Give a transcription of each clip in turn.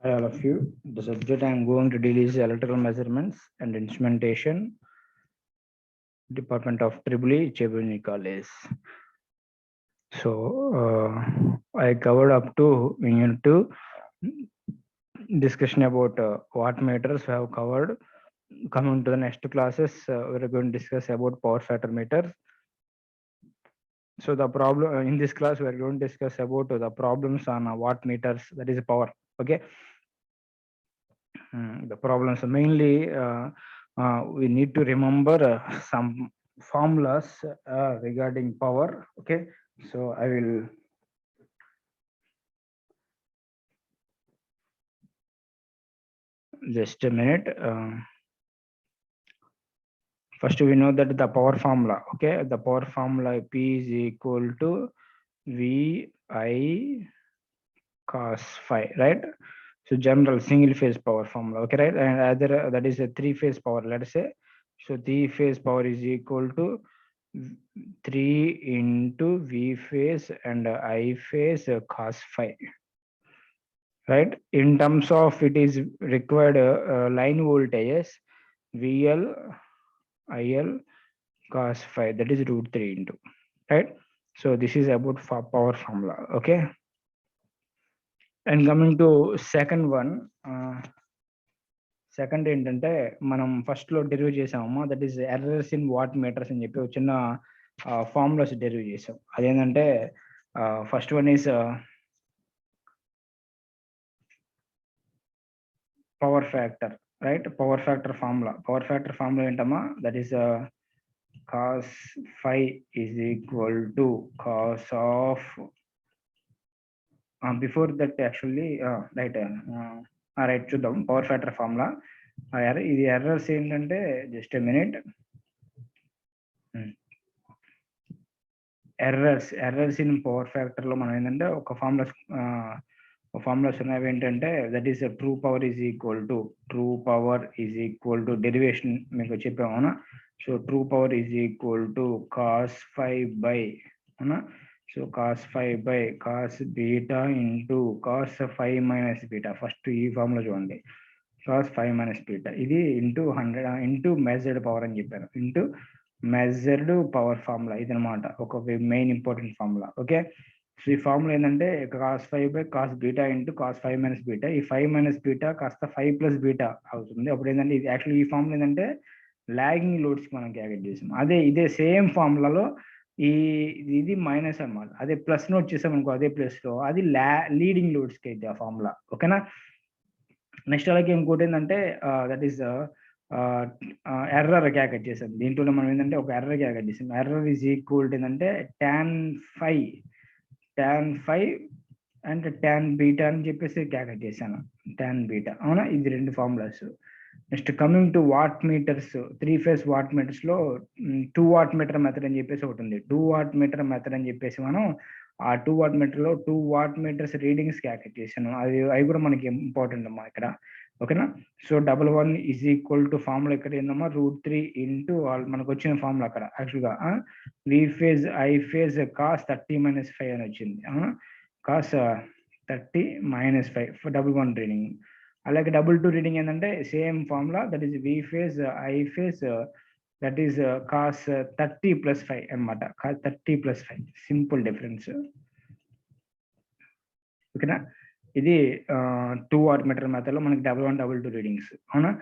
Hi, all of you. The subject I am going to deal is electrical measurements and instrumentation, Department of Tripoli, Chebuni College. So, I covered up to Unit 2 discussion about wattmeters. We have covered. Coming to the next classes, we are going to discuss about power factor meters. So, the problem in this class, we are going to discuss about the problems on watt meters, that is power. Okay. The problems mainly we need to remember some formulas regarding power. Okay, so I will just a minute. First we know that the power formula. Okay, the power formula P is equal to V I cos phi, right? So general single phase power formula. Okay, right? And other that is a three phase power, let's say. So three phase power is equal to 3 into V phase and I phase cos phi, right? In terms of it is required line voltages VL IL cos phi, that is root 3 into, right? So this is about power formula. Okay, and coming to second one, second ఏంటంటే మనం first లో derive చేసామమ్మా, that is errors in watt meters అని చెప్పి ఒక చిన్న formulas derive చేసాం. అదేంటంటే first one is power factor, right? Power factor formula ఏంటమ్మా, that is cos phi is equal to cos of, before that actually right right చూద్దాం power factor formula. ఇది errors ఏంటంటే just a minute, errors in power factor లో మనం ఏంటంటే ఒక formulas ఉన్నవి ఏంటంటే that is true power is equal to derivation మీకు చెప్పామవునా. So true power is equal to cos phi by, అవునా? So cos phi by cos beta into cos phi minus beta. First ఈ ఫార్ములా చూడండి, cos phi minus beta, ఇది into 100 into measured power అని చెప్పాను, into measured power formula. ఇది అనమాట ఒక main important formula. Okay, so ఈ ఫార్ములా ఏంటంటే cos five by cos beta into cos five minus beta. ఈ ఫైవ్ మైనస్ బీటా కాస్త 5 ప్లస్ బీటా అవుతుంది. అప్పుడు ఏంటంటే ఇది యాక్చువల్లీ ఈ ఫార్ములా ఏంటంటే లాగింగ్ లోడ్స్ మనం క్యాలిక్యులేట్ చేసాం. ఇదే సేమ్ ఫార్ములాలో ఇది మైనస్ అనమాట. అదే ప్లస్ నోట్ చేసాం అనుకో, అదే ప్లస్ లో అది లీడింగ్ లోడ్స్ కి అయితే ఆ ఫార్ములా. ఓకేనా? నెక్స్ట్ అలాగే ఇంకోటి ఏంటంటే దట్ ఈస్ ఎర్రర్ క్యాలిక్యులేట్ చేసాం. దీంట్లో మనం ఏంటంటే ఒక ఎర్రర్ క్యాలిక్యులేట్ చేసాం. ఎర్రర్ ఈజ్ ఈక్వల్ టు ఏంటంటే tan five and tan beta అని చెప్పేసి క్యాలిక్యులేట్ చేశాను, టాన్ బీటా. అవునా? ఇది రెండు formulas. Next coming to watt meters, three phase watt meters లో 2 వాట్ మీటర్ మెథడ్ అని చెప్పేసి ఒకటి ఉంది. 2 వాట్ మీటర్ మెథడ్ అని చెప్పేసి మనం ఆ 2 వాట్ మీటర్ లో 2 వాట్ మీటర్స్ రీడింగ్స్ క్యాలిక్యులేట్ చేశాను. అవి కూడా మనకి ఇంపార్టెంట్ అమ్మా ఇక్కడ. ఓకేనా? So 11 is equal to formula ఇక్కడ ఏందమ్మా, రూట్ 3 ఇంటూ మనకు వచ్చిన ఫార్ములా అక్కడ యాక్చువల్గా V phase I phase cos 30 minus 5 అని వచ్చింది. అవునా? Cos 30 minus 5 11 reading. అలాగే 22 రీడింగ్ ఏంటంటే same formula, that is V phase I phase that is cos 30 plus 5 అనమాట. Cos 30 plus 5, simple difference. ఓకేనా? ఇది 2 వాట్ మీటర్ మెథడ్ లో మనకి 11 22 రీడింగ్స్. అవునా?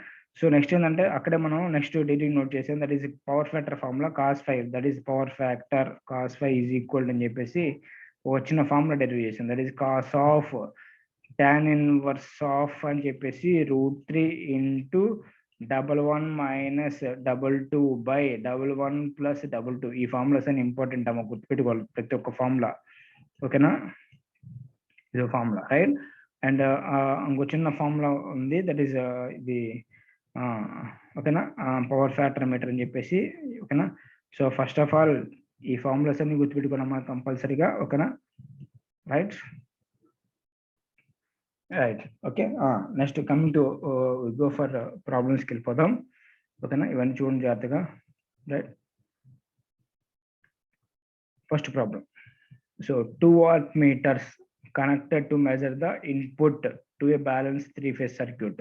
సో నెక్స్ట్ ఏంటంటే అక్కడే మనం నెక్స్ట్ డీటెయిల్ నోట్ చేసాం, that is power factor formula cos 5, that is power factor cos 5 is equal అని చెప్పేసి వచ్చిన ఫార్ములా డెరివ్ చేసాం. That is cos of tan inverse of అని చెప్పేసి root 3 into 11 minus 22 by 11 plus 22. ఈ ఫార్ములాస్ అని important అమ్మ, గుర్తుపెట్టుకోవాలి ప్రతి ఒక్క ఫార్ములా. ఓకేనా? ఇది ఫార్ములా, రైట్? అండ్ ఇంకో చిన్న ఫార్ములా ఉంది, దట్ ఈస్ ఇది ఓకేనా, పవర్ ఫ్యాక్టర్ మీటర్ అని చెప్పేసి. ఓకేనా? సో ఫస్ట్ ఆఫ్ ఆల్ ఈ ఫార్ములాస్ అన్ని గుర్తుపెట్టుకోవడం కంపల్సరీగా. ఓకేనా? Right right okay. Next coming to go for ప్రాబ్లమ్స్కి వెళ్ళిపోదాం. ఓకేనా? ఇవన్నీ చూడండి జాగ్రత్తగా. Right, first problem. So 2 watt meters connected to measure the input to a balance 3-phase circuit.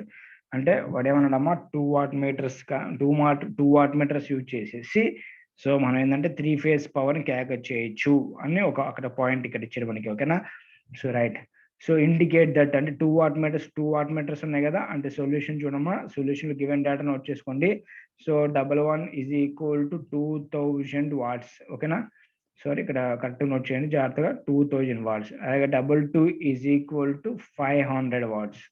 అంటే వాడేమన్నాడమ్మా 2 watt meters 2 watt meters use చేసేసి సో మనం ఏంటంటే 3-phase పవర్ని క్యాల్కులేట్ చేయొచ్చు అని అక్కడ పాయింట్ ఇక్కడ ఇచ్చాడు మనకి. ఓకేనా? So right. So indicate that అంటే 2 వాట్ మీటర్స్ ఉన్నాయి కదా, అంటే సొల్యూషన్ చూడమ్మా, సొల్యూషన్ గివెన్ డేటా నోట్ చేసుకోండి. So 11 is equal to 2000 watts. ఓకేనా? సారీ, ఇక్కడ కరెక్ట్ నోట్ చేయండి జాగ్రత్తగా. 2000 వాట్స్. అలాగే 22 is equal to 500 watts.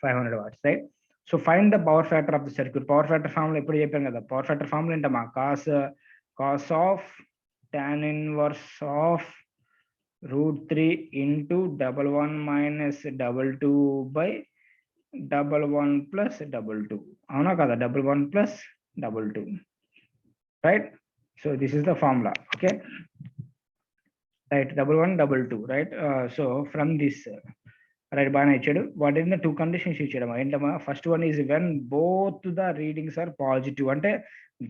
500 watts, right? So find the power factor of the circuit. Power factor formula ఎప్పుడు చెప్పాం కదా. పవర్ ఫ్యాక్టర్ ఫార్ములా ఏంటమ్మా? Cos of tan inverse of √3 into 11 minus 22 by 11 plus 22. అవునా కదా? 11 plus 22, right? So this is the formula. Okay, right. 11 22, right? So from this, right, బాగానే ఇచ్చాడు. What is the 2 conditions ఇచ్చాడమ్మా. ఏంటమ్మా? First one is when both the readings are positive, అంటే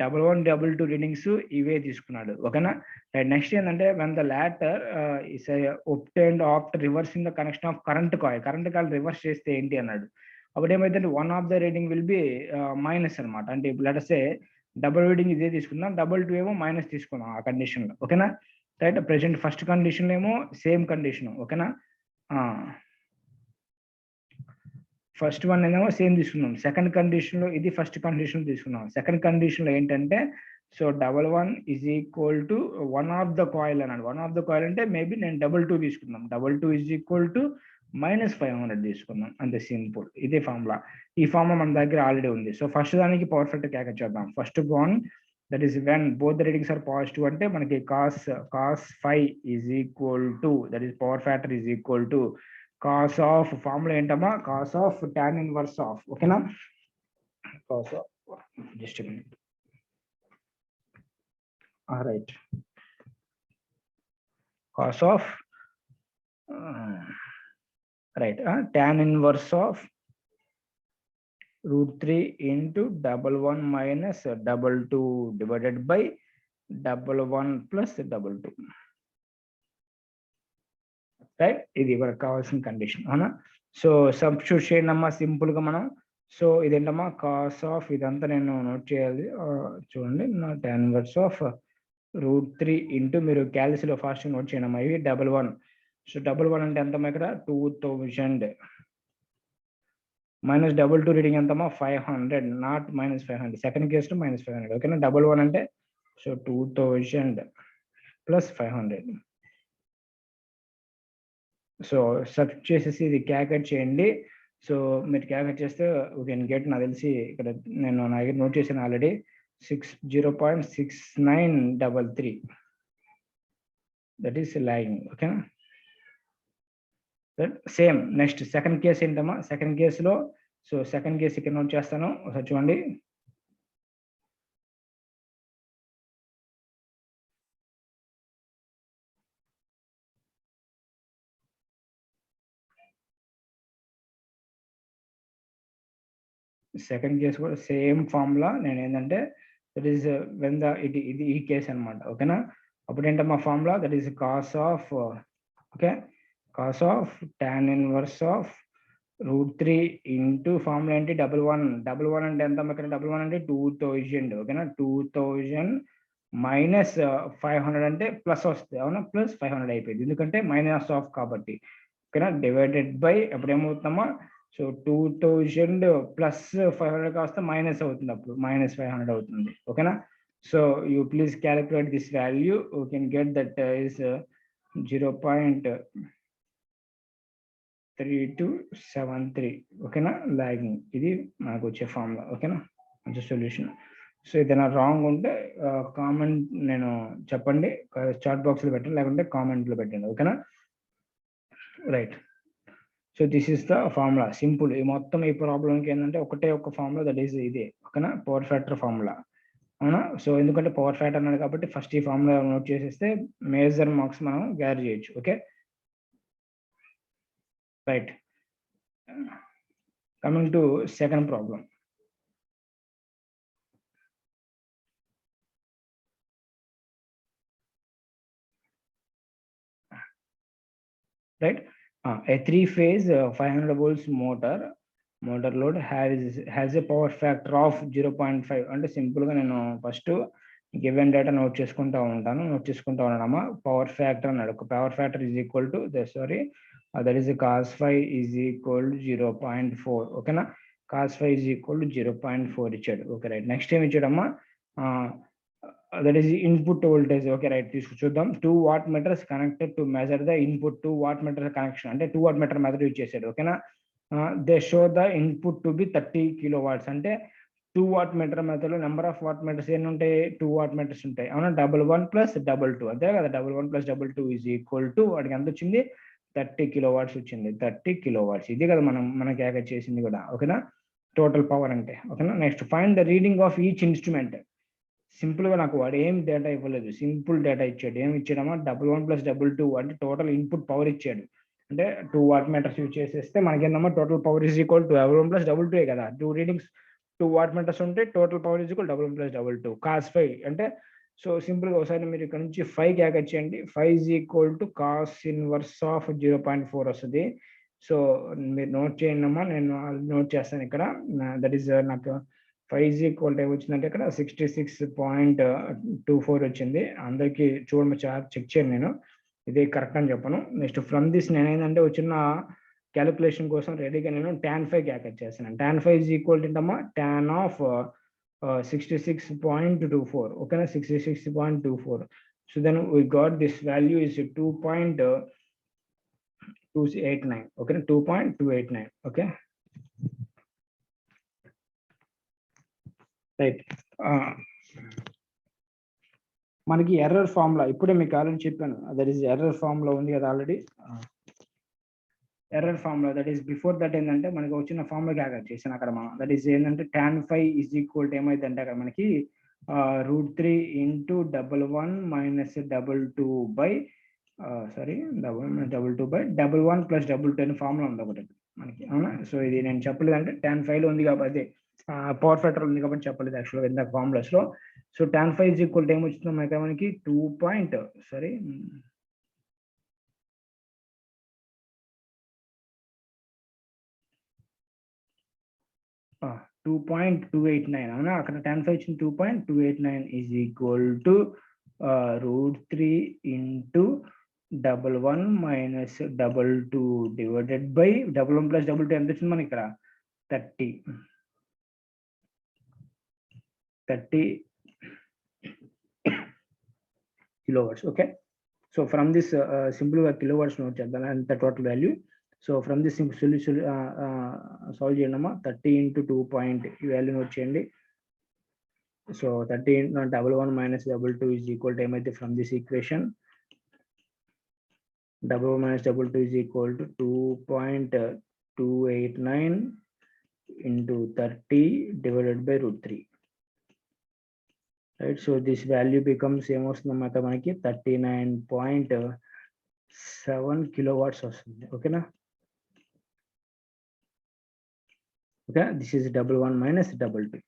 11 22 readings ఇవే తీసుకున్నాడు. ఓకేనా? రైట్. నెక్స్ట్ ఏంటంటే when the latter is obtained after reversing the connection of current coil reverse చేస్తే ఏంటి అన్నాడు. అప్పుడు ఏమైతే one of the reading will be minus అనమాట. అంటే ఇప్పుడు లెటర్సే డబుల్ రీడింగ్ ఇదే తీసుకుందాం, 22 ఏమో మైనస్ తీసుకుందాం ఆ కండిషన్ లో. ఓకేనా? రైట్. ప్రెసెంట్ ఫస్ట్ కండిషన్ ఏమో సేమ్ కండిషన్. ఓకేనా? ఫస్ట్ వన్ ఏమో సేమ్ తీసుకున్నాం. సెకండ్ కండిషన్ లో ఇది ఫస్ట్ కండిషన్ తీసుకున్నాం. సెకండ్ కండిషన్ లో ఏంటంటే so 11 is equal to one of the coil అన్నాడు. వన్ ఆఫ్ ద కాయిల్ అంటే మేబీ నేను 22 తీసుకున్నాం. 22 ఈజ్ ఈక్వల్ టు -500 తీసుకున్నాం. అంతే, సింపుల్. ఇదే ఫార్ములా. ఈ ఫార్ములా మన దగ్గర ఆల్రెడీ ఉంది. సో ఫస్ట్ దానికి పవర్ ఫ్యాక్టర్ క్యాల్కులేట్ చేద్దాం. First one that is when both the readings are positive, అంటే మనకి cos 5 is equal to that is power factor is equal to cos of, formula ఏంటమ్మా? Cos of tan inverse of. ఓకేనా? Cos of, just minute, right, cos of right tan inverse of √3 into 11 minus 22 divided by 11 plus 22, right? ఇది మనకు కావాల్సిన condition. అవునా? So substitute చేయండి అమ్మా simple గా మనం. సో ఇదేంటమ్మా? కాస్ ఆఫ్, ఇదంతా నేను నోట్ చేయాలి, చూడండి. నా tan ఇన్వర్స్ ఆఫ్ √3 ఇంటూ, మీరు క్యాలిస్ లో ఫాస్ట్ నోట్ చేయండి అమ్మా, ఇవి 11. సో 11 అంటే ఎంతమ్మా? ఇక్కడ 2000 మైనస్ 22 రీడింగ్ ఎంతమ్మా? 500, నాట్ -500. Second case -500. ఓకేనా? 11 అంటే సో 2000 ప్లస్ 500. సో సబ్స్టిట్యూట్ చేసేసి ఇది క్యాల్కులేట్ చేయండి. సో మీరు క్యాల్కులేట్ చేస్తే యూ కెన్ గెట్, నాకు తెలిసి ఇక్కడ నేను నా దగ్గర నోట్ చేశాను ఆల్రెడీ, 0.6933. That is lagging. ఓకేనా? సేమ్ నెక్స్ట్ సెకండ్ కేసు ఏంటమ్మా? సెకండ్ కేసులో సో సెకండ్ కేసు ఇక్కడ నోట్ చేస్తాను, ఒకసారి చూడండి. సెకండ్ కేసు కూడా సేమ్ ఫార్ములా. నేను ఏంటంటే దట్ ఈస్ వెన్ ద ఇది ఇది ఈ కేసు అనమాట. ఓకేనా? అప్పుడు ఏంటమ్మా formula? That is cos of, okay, cos of tan inverse of √3 into formula ఏంటి? 11 అంటే ఎంత? ఇక్కడ 11 అంటే 2000. ఓకేనా? 2000 మైనస్ 500 అంటే ప్లస్ వస్తుంది. అవునా? ప్లస్ 500 అయిపోయింది, ఎందుకంటే మైనస్ ఆఫ్ కాబట్టి. ఓకేనా? డివైడెడ్ బై, అప్పుడు ఏమవుతుందమ్మా? సో 2000 ప్లస్ 500 కాస్త మైనస్ అవుతుంది, అప్పుడు -500 అవుతుంది. ఓకేనా? So you please calculate this value. You can get that is 0.3273. ఓకేనా? లాగింగ్. ఇది మనకు వచ్చే ఫార్ములా. ఓకేనా? మంచి సొల్యూషన్. సో ఏదైనా రాంగ్ ఉంటే కామెంట్ నేను చెప్పండి, చాట్ బాక్స్ లో పెట్టండి, లేకుంటే కామెంట్ లో పెట్టండి. ఓకేనా? Right. So this is the formula, simple. ఈ మొత్తం ఈ ప్రాబ్లంకి ఏంటంటే ఒకటే ఒక ఫార్ములా, దట్ ఈస్ ఇదే. ఓకేనా? Power factor formula. అవునా? సో ఎందుకంటే పవర్ ఫ్యాక్టర్ అన్నాడు కాబట్టి ఫస్ట్ ఈ ఫార్ములా నోట్ చేసేస్తే మేజర్ మార్క్స్ మనం గ్యాదర్ చేయొచ్చు. Okay, right. Coming to second problem. Right. A 3-phase 500 volts motor load has a power factor of 0.5. అంటే సింపుల్ గా నేను ఫస్ట్ గివెన్ డేటా నోట్ చేసుకుంటా ఉన్నానమ్మా. పవర్ ఫ్యాక్టర్ అన్నాడు. Power factor is equal to that is cos 5 is equal to 0.4. ఓకేనా, cos 5 is equal to 0.4 ఇచ్చాడు. Okay right. Next ఏం ఇచ్చాడమ్మా, that is input voltage. Okay right, చూద్దాం. 2 watt meters connected to measure the input. 2 watt meter connection అంటే 2 watt meter method use చేశాడు. ఓకేనా, they show the input to be 30 kilowatts. అంటే 2 watt meter method లో number of what metres ఎన్ని ఉంటాయి, 2 watt meters ఉంటాయి. అవునా, 11 + 22 అంతే కదా. 11 + 22 ఈజ్ ఈక్వల్ టు వాడికి ఎంత వచ్చింది, 30 kilowatts వచ్చింది. 30 kilowatts ఇది కదా మనకి యాగట్ చేసింది కూడా. ఓకేనా, టోటల్ పవర్ అంటే. ఓకేనా, next find the reading of each instrument. Simple గా నాకు వాడు ఏం డేటా ఇవ్వలేదు, సింపుల్ డేటా ఇచ్చాడు. ఏమి ఇచ్చాడమ్మా, 11 + 22 అంటే టోటల్ ఇన్పుట్ పవర్ ఇచ్చాడు. అంటే 2 watt meters యూజ్ చేసేస్తే మనకేందమ్మా, total power is equal to 11 + 22 కదా. 2 రీడింగ్స్ 2 watt meters ఉంటే total power is equal 11 + 22. cos 5 అంటే, సో సింపుల్ గా ఒకసారి మీరు ఇక్కడ నుంచి 5 క్యాకెట్ చేయండి. 5 is equal to cos inverse of 0.4 వస్తుంది. సో మీరు నోట్ చేయండి అమ్మా, నేను నోట్ చేస్తాను ఇక్కడ. దట్ ఈస్ నాకు 5 ఈజ్ ఈక్వల్ టు వచ్చిందంటే ఇక్కడ 66.24 వచ్చింది. అందరికి చూడండి, చెక్ చేయండి, నేను ఇది కరెక్ట్ అని చెప్పను. నెక్స్ట్ ఫ్రమ్ దిస్ నేను ఏంటంటే వచ్చిన క్యాలిక్యులేషన్ కోసం రెడీగా నేను tan 5 క్యాల్కులేట్ చేస్తున్నాను. tan 5 ఈజ్ ఈక్వల్ టు ఏంటమ్మా, tan ఆఫ్ 66.24. ఓకేనా, 66.24. So then we got this value is 2.289. ఓకేనా, 2.289. Okay right. మనకి ఎర్రర్ ఫార్ములా ఇప్పుడే మీకు ఆల్రెడీ చెప్పాను. దట్ ఈస్ ఎర్రర్ ఫార్ములా ఉంది కదా already. Error formula that is before that ఏంటంటే మనకి వచ్చిన ఫార్ములా క్యాల్కులేట్ చేసాను అక్కడ మనం. దట్ ఈస్ ఏంటంటే tan 5 ఈజ్ ఈక్వల్ టు ఏమైందంటే అక్కడ మనకి √3 × 11 - 22 బై 11 + 22 అని ఫార్ములా ఉంది ఒకటి మనకి. అవునా, సో ఇది నేను చెప్పలేదంటే tan 5 లో ఉంది కాబట్టి, పవర్ ఫ్యాక్టర్ ఉంది కాబట్టి చెప్పలేదు యాక్చువల్గా ఇందాక ఫార్ములాస్ లో. So tan 5 is equal to ఏమొచ్చిందో మనకి 2.289. అవునా, అక్కడ tan 5 వచ్చింది 2.289 is equal to √3 × 11 - 22 divided by 11 + 22 ఎంత వచ్చింది మనకి ఇక్కడ 30 kilowatts. Okay, so from this simple kilowatts note చేద్దాం అంత total value. So from this solution solve చేయండి అమ్మా. 30 × 2 పాయింట్ ఈ వాల్యూ నోట్ చేయండి. సో 30 × 11 - 22 ఈజ్ ఈక్వల్ టు ఏమైతే from this equation 11 - 22 is equal to 2.289 × 30 divided by √3. Right, so this value becomes ఏమొస్తుందన్నమాట మనకి 39.7 kilowatts వస్తుంది. ఓకేనా, okay, this is 11 - 22.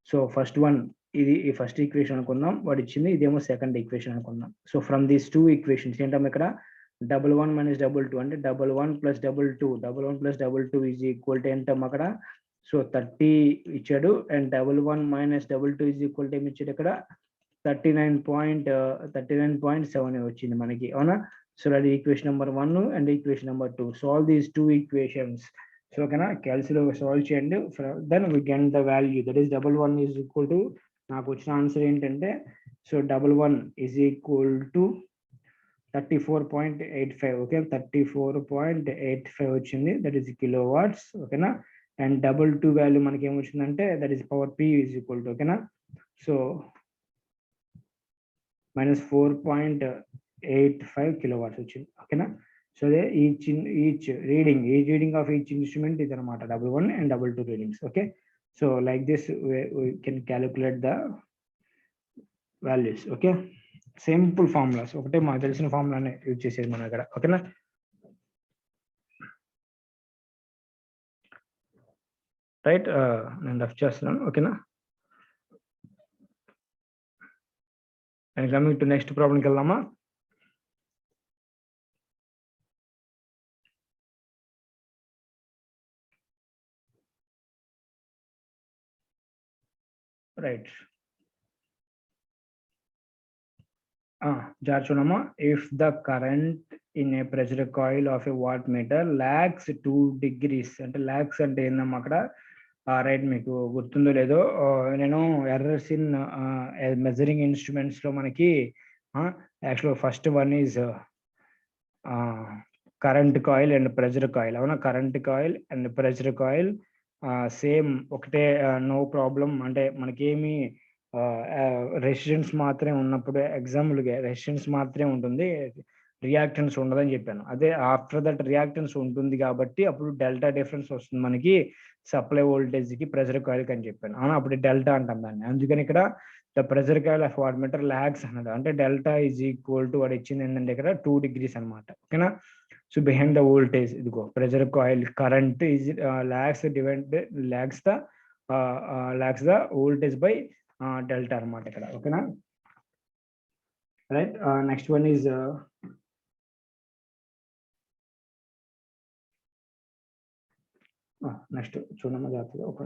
So first one ఇది ఫస్ట్ ఈక్వేషన్ అనుకుందాం, వాడు ఇచ్చింది. ఇదేమో సెకండ్ ఈక్వేషన్ అనుకుందాం. సో ఫ్రమ్ దీస్ 2 ఈక్వేషన్స్ ఏంటమ్మా ఇక్కడ 11 - 22 అంటే 11 + 22 11 + 22 ఈజ్ ఈక్వల్ టు ఏంటమ్మా అక్కడ. సో 30 ఇచ్చాడు అండ్ 11 - 22 ఈజ్ ఈక్వల్ టు ఏమి ఇచ్చాడు ఇక్కడ 39.7 వచ్చింది మనకి. అవునా, సో అది equation number 1 and equation number 2. Solve these 2 equations. So ఓకేనా, క్యాల్సిలో సాల్వ్ చేయండి. Then we get the value that is 11 is equal to, నాకు వచ్చిన ఆన్సర్ ఏంటంటే, so 11 is equal to 34.85. Okay, 34.85 వచ్చింది. That is kilowatts. ఓకేనా, అండ్ 22 వాల్యూ మనకి ఏమొచ్చిందంటే that is power P is equal to, ఓకేనా, సో -4.85 kilowatts వచ్చింది. ఓకేనా, సో అదే each reading of each instrument ఇది అనమాట 11 and 22 readings. Okay, so like this we can calculate the values. Okay, simple formulas ఒకటే మాకు తెలిసిన ఫార్ములానే యూజ్ చేసేది మనం ఇక్కడ. ఓకేనా, రైట్, నేను రఫ్ చేస్తున్నాను. ఓకేనా, అండ్ కమింగ్ టు నెక్స్ట్ ప్రాబ్లంకి వెళ్దామా. రైట్. జాగ్రత్త చూడమ్మా. If the current in a pressure coil of A watt meter lakhs 2 degrees, అంటే లాక్స్ అంటే ఏందమ్మా అక్కడ, రైట్, మీకు గుర్తుందో లేదో, నేను ఎర్రర్స్ ఇన్ మెజరింగ్ ఇన్స్ట్రుమెంట్స్ లో మనకి actual first one is current coil and pressure coil. అవునా, current coil and pressure coil same ఒకటే, నో ప్రాబ్లం. అంటే మనకేమి రెసిస్టెన్స్ మాత్రమే ఉన్నప్పుడు, ఎగ్జాంపుల్గా రెసిస్టెన్స్ మాత్రమే ఉంటుంది, రియాక్టెన్స్ ఉండదని చెప్పాను. అదే ఆఫ్టర్ దట్ రియాక్టెన్స్ ఉంటుంది కాబట్టి అప్పుడు డెల్టా డిఫరెన్స్ వస్తుంది మనకి సప్లై వోల్టేజ్ కి ప్రెషర్ కాయిల్ కి అని చెప్పాను. అవునా, అప్పుడు డెల్టా అంటాం దాన్ని. అందుకని ఇక్కడ the pressure coil of watt meter lags అన్నది, అంటే డెల్టా ఈజ్ ఈక్వల్ టు వాడు ఇచ్చింది ఏంటంటే ఇక్కడ 2 degrees అనమాట. ఓకేనా. సో బిహైండ్ ద వోల్టేజ్, ఇదిగో pressure coil current is lags the voltage by delta అనమాట ఇక్కడ. ఓకేనా, right. Next one is next చూడమ్మా జాగ్రత్తగా. ఒక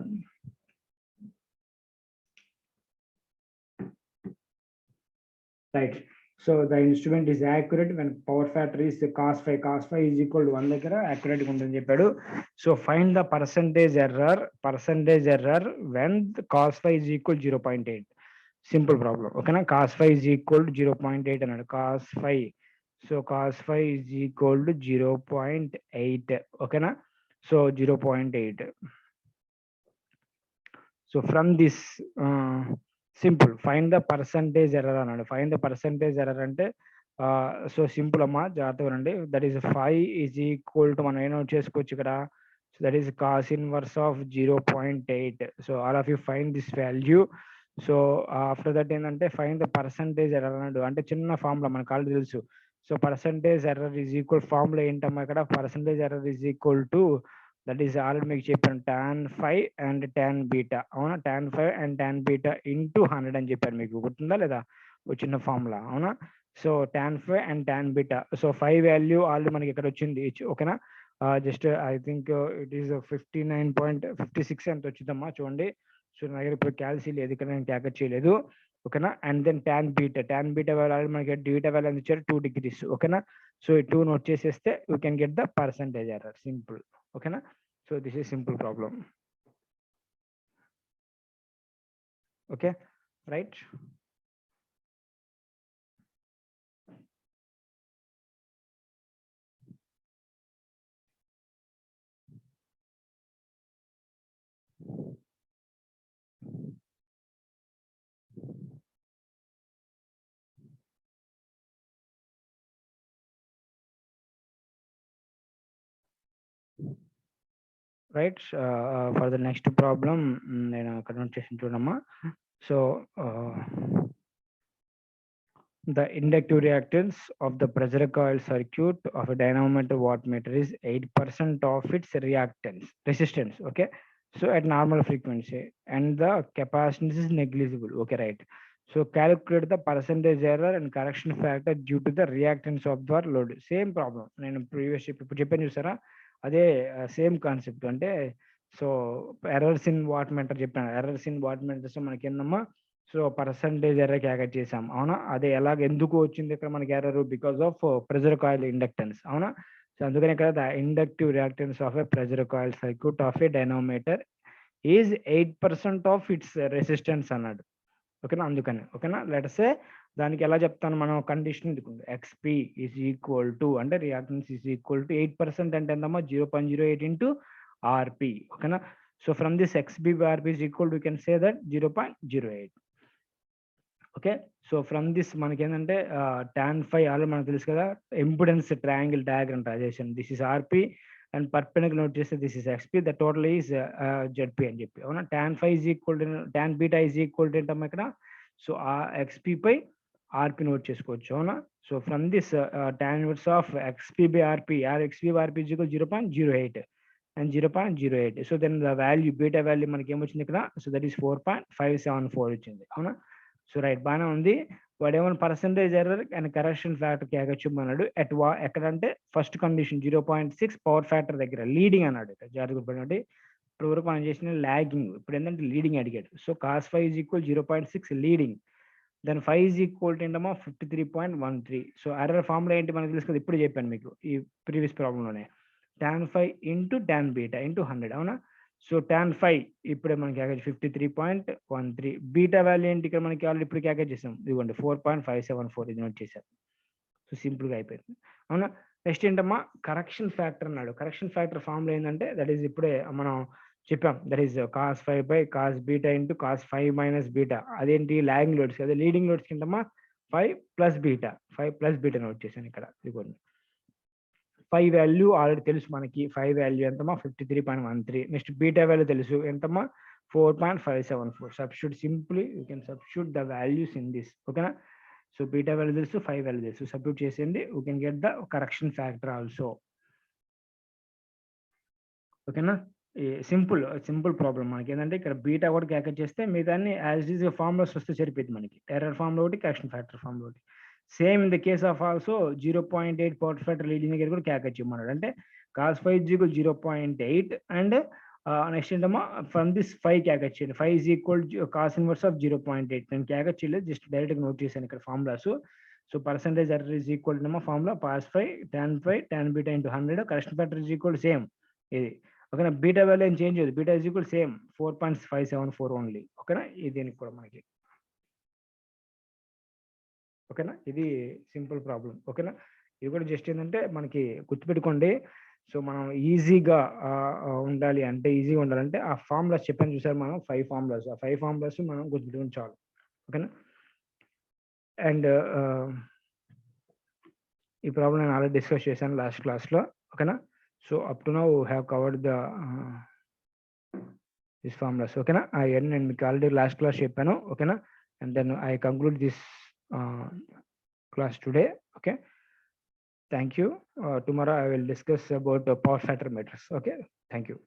right. So the instrument is accurate when power factor is cos 5. cos 5 is equal to 1 దగ్గర accurate గా ఉంటుందని చెప్పాడు. So find the percentage error when cos 5 is equal 0.8. Simple problem. ఓకేనా, cos 5 is equal to 0.8 అన్నాడు. cos 5, so cos 5 is equal to 0.8. ఓకేనా, so 0.8. So from this simple find the percentage error అన్నాడు. Find the percentage error అంటే so simple అమ్మా, జాగ్రత్తగా రండి. That is 5 is equal to మనం ఏం నోట్ చేసుకోవచ్చు ఇక్కడ. So that is cos inverse of 0.8. So all of you find this value. So after that ఏంటంటే ఫైండ్ ద పర్సంటేజ్ ఎర్రర్ అన్నాడు. అంటే చిన్న ఫార్ములా మనకు ఆల్రెడీ తెలుసు. So percentage error is equal, formula ఏంటమ్మా ఇక్కడ, percentage error is equal to, that is already మీకు చెప్పాను, tan 5 అండ్ tan బీటా. అవునా, tan 5 and tan beta into 100 అని చెప్పారు. మీకు గుర్తుందా లేదా, ఒక చిన్న ఫార్ములా. అవునా, so tan 5 and tan beta. So 5 value already మనకి ఇక్కడ వచ్చింది. ఓకేనా, just I think it is 59.56 ఎంత వచ్చిందమ్మా చూడండి. సో నా దగ్గర ఇప్పుడు క్యాల్సీ లేదు, ఇక్కడ నేను క్యాల్కులేట్ చేయలేదు. ఓకేనా, and then tan beta value మనకి బీటా వాల్యూ ఎంత ఇచ్చారు, 2 degrees. ఓకేనా, సో ఈ 2 నోట్ చేసేస్తే you can get the percentage error. Simple. ఓకేనా, so this is simple problem. Okay, right. Right, for the next problem నేను అక్కడ నోట్ చేసి చూడమ్మా. So the inductive reactance of the pressure coil circuit of a dynamometer wattmeter is 8% of its resistance. Okay, so at normal frequency and the capacitance is negligible. Okay, right. So calculate the percentage error and correction factor due to the reactance of the load. Same problem నేను previous ఇప్పుడు చెప్పాను చూసారా, అదే same concept. అంటే so errors in watt meter చెప్పాను. Errors in watt metres మనకి ఏందమ్మా, so percentage error calculate చేసాం. అవునా, అదే ఎలాగ ఎందుకు వచ్చింది ఇక్కడ మనకి error, because of pressure coil inductance. అవునా, సో అందుకని ఇక్కడ the inductive reactance of a pressure coil circuit of a dynamometer is 8% of its resistance అన్నాడు. ఓకేనా, అందుకని. ఓకేనా, లెట్స్ సే దానికి ఎలా చెప్తాను మనం, కండిషన్ ఇదికుంది. ఎక్స్పి ఈజ్ ఈక్వల్ టు, అంటే రియాక్టెన్స్ ఈజ్ ఈక్వల్ టు 8% అంటే ఎంతమ్మా, 0.08 ఇంటూ ఆర్పి. ఓకేనా, so from this X B by RP is equal to, you can say that 0.08. Okay, so from this మనకి ఏంటంటే tan 5 ఆల్రెడీ మనకు తెలుసు కదా, ఇంపిడెన్స్ ట్రయాంగిల్ డయాగ్రామ్ ట్రా చేసాను. This is R P and perpendicular note చేస్తే this is X P, the total is Z P అని చెప్పి. అవునా, tan 5 is equal to tan beta is equal to ఏంటమ్మా ఇక్కడ, సో ఆ ఎక్స్పి పై ఆర్పి నోట్ చేసుకోవచ్చు. అవునా, so from this tan inverse of XP by RP, XP by RP is equal 0.08 and 0.08. So then the value beta value మనకి ఏమొచ్చింది ఇక్కడ, so that is 4.574 వచ్చింది. అవునా, సో రైట్, బాగానే ఉంది. వాడు ఏమైనా percentage error and correction factor చూపమన్నాడు. ఎక్కడంటే ఫస్ట్ కండిషన్ 0.6 పవర్ ఫ్యాక్టర్ దగ్గర లీడింగ్ అన్నాడు. జాగ్రత్త గుర్తుపెట్టుకోండి, ఇప్పుడు వరకు మనం చేసిన లాగింగ్, ఇప్పుడు ఏంటంటే లీడింగ్ అడిగాడు. So cos 5 is equal 0.6 leading, then 5 is equal to ఏంటమ్మా 53.13. సో ఎర్రర్ ఫార్ములా ఏంటి మనకు తెలుసు కదా, ఇప్పుడు చెప్పాను మీకు ఈ ప్రీవియస్ ప్రాబ్లంలోనే. tan 5 into tan beta into 100, అవునా? సో tan 5 ఇప్పుడే మనకి క్యాకేజ్ 53.13. బీటా వాల్యూ ఏంటి ఇక్కడ మనకి ఆల్రెడీ ఇప్పుడు క్యాకేజ్ చేసాం, ఇదిగోండి 4.574, ఇది నోట్ చేశారు. సో సింపుల్గా అయిపోయింది, అవునా? నెక్స్ట్ ఏంటమ్మా కరెక్షన్ ఫ్యాక్టర్ అన్నాడు. కరెక్షన్ ఫ్యాక్టర్ ఫార్ములా ఏంటంటే దట్ ఈస్ ఇప్పుడే మనం చెప్పాం, that is cos 5 by cos beta into cos 5 minus beta. అదేంటి లాగింగ్ లోడ్స్, అదే లీడింగ్ లోడ్స్ కిందమ్మా 5 plus beta, 5 plus beta note చేశాను ఇక్కడ. ఇదిగోండి 5 వాల్యూ ఆల్రెడీ తెలుసు మనకి, 5 వాల్యూ ఎంతమ్మా 53.13. నెక్స్ట్ బీటా వాల్యూ తెలుసు ఎంతమ్మా 4.574. Substitute simply you can substitute the values in this, ఓకేనా? సో బీటా వాల్యూ తెలుసు, 5 వాల్యూ తెలుసు, సబ్స్టిట్యూట్ చేసేయండి, you can get the correction factor also, ఓకేనా? సింపుల్ ప్రాబ్లం మనకి ఏంటంటే ఇక్కడ బీటా కూడా క్యాకెట్ చేస్తే మిగతాన్ని యాజ్ ఈజ్ ఫార్ములాస్ వస్తే సరిపోయింది మనకి. ఎర్రర్ ఫార్ములా ఒకటి, కరెక్షన్ ఫ్యాక్టర్ ఫార్ములా ఒకటి. Same in the case of also 0.8 power factor leading దగ్గర కూడా క్యాకెట్ చేయమన్నాడు. అంటే cos 5 is equal 0.8 and next ఏంటమ్మా ఫ్రమ్ దిస్ 5 క్యాకెట్ చేయండి. 5 is equal cos inverse of 0.8. నేను క్యాకెట్ చేయలేదు, జస్ట్ డైరెక్ట్గా నోట్ చేశాను ఇక్కడ formulas. So percentage error is equal to formula cos 5 tan beta into 100. Correction factor is equal same ఇది, ఓకేనా? Beta value ఏం చేంజ్ అవుతుంది, beta is equal same 4.574 only, ఓకేనా? ఇది దీనికి కూడా మనకి, ఓకేనా? ఇది సింపుల్ ప్రాబ్లం, ఓకేనా? ఇది కూడా జస్ట్ ఏంటంటే మనకి గుర్తుపెట్టుకోండి. సో మనం ఈజీగా ఉండాలి అంటే, ఈజీగా ఉండాలంటే ఆ ఫార్ములాస్ చెప్పాను చూసారు మనం, 5 ఫార్ములాస్, ఆ 5 ఫార్ములాస్ మనం గుర్తుపెట్టుకుని చాలు, ఓకేనా? అండ్ ఈ ప్రాబ్లం నేను ఆల్రెడీ డిస్కస్ చేశాను లాస్ట్ క్లాస్లో, ఓకేనా? So up to now have covered the this formulas, ఓకేనా? అవన్నీ నేను మీకు ఆల్రెడీ లాస్ట్ క్లాస్ చెప్పాను, ఓకేనా? And then I conclude this class today, okay? Thank you. Tomorrow I will discuss about power factor matrix, okay? Thank you.